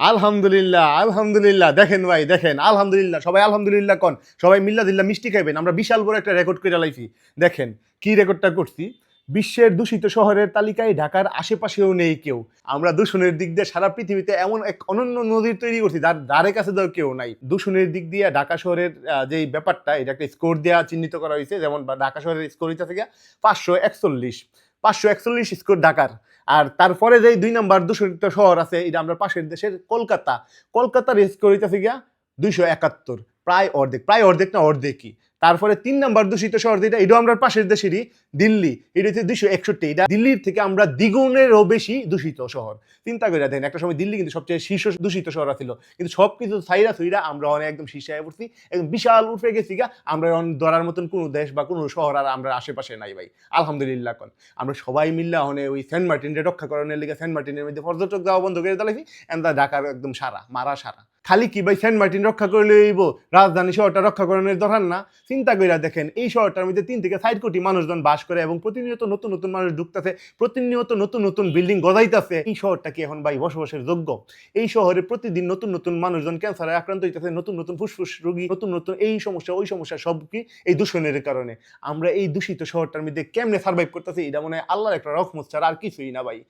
আলহামদুলিল্লাহ, আলহামদুলিল্লাহ। দেখেন ভাই দেখেন, আলহামদুলিল্লাহ। সবাই আলহামদুলিল্লাহ কন। সবাই মিল্লা-দিল্লা মিষ্টি খাইবেন। আমরা বিশাল বড় একটা রেকর্ড কইরা লাইছি। দেখেন, কি রেকর্ডটা করছি? বিশ্বের দূষিত শহরের তালিকায় ঢাকার আশেপাশেও নেই কেউ। আমরা দূষণের দিক দিয়ে সারা পৃথিবীতে এমন এক অনন্য নদীর তৈরি করছি যার ধারে কাছে তো কেউ নাই। দূষণের দিক দিয়ে ঢাকা শহরের যেই ব্যাপারটা এটা একটা স্কোর দেয়া চিহ্নিত করা হইছে। যেমন ঢাকা শহরের স্কোর হইতাছে গিয়া ৫৪১। ৫৪১ স্কোর ঢাকার। আর তারপরে যেই ২ নাম্বার দূষিত শহর আছে এটা আমরা পাশের দেশের কলকাতা। কলকাতার স্কোর হইতাছে গিয়া ২৭১, প্রায় অর্ধেক না অর্ধেকই। তারপরে ৩ নাম্বার দূষিত শহর যেটা এটাও আমরা পাশের দেশেরই দিল্লি। এটা হচ্ছে ২৬১। এটা দিল্লির থেকে আমরা দ্বিগুণেরও বেশি দূষিত শহর। চিন্তা কইরা দেখেন একটা সময় দিল্লি কিন্তু সবচেয়ে শীর্ষ দূষিত শহর ছিল। কিন্তু সবকিছু ছাইরা ছুইরা আমরা অনেক একদম শীর্ষে আইয়া পড়ছি। একদম বিশাল উপরে গেছি গা। আমরা ধরার মতন কোনো দেশ বা কোনো শহর আর আমরা আশেপাশে নাই ভাই। আলহামদুলিল্লাহ কন। আমরা সবাই মিল্লা হনে ওই সেন্ট মার্টিনরে রক্ষা করানোর লিগে সেন্ট মার্টিনের মধ্যে পর্যটক যাওয়া বন্ধ করে দিলাইছি। এন্দা ঢাকার একদম সারা, মারা সারা। খালি কি ভাই সেন্ট মার্টিন রক্ষা করলে হইব? রাজধানী শহরটা রক্ষা করানোর দরকার না? চিন্তা কইরা দেখেন এই শহরটার মধ্যে ৩ থেকে ৪ কোটি মানুষজন বাস করে এবং প্রতিনিয়ত নতুন নতুন মানুষ ঢুকতেছে, প্রতিনিয়ত নতুন নতুন বিল্ডিং গজাইতেছে। এই শহরটা কি এখন ভাই বসবাসের যোগ্য? এই শহরে প্রতিদিন নতুন নতুন মানুষজন ক্যান্সারে আক্রান্ত হইতেছে, নতুন নতুন ফুসফুস রোগী, নতুন নতুন এই সমস্যা ওই সমস্যা সব কি এই দূষণের কারণে। আমরা এই দূষিত শহরটার মধ্যে কেমনে সার্ভাইভ করতেছি এটা মনে হয় আল্লাহর একটা রহমত ছাড়া আর কিছুই না ভাই।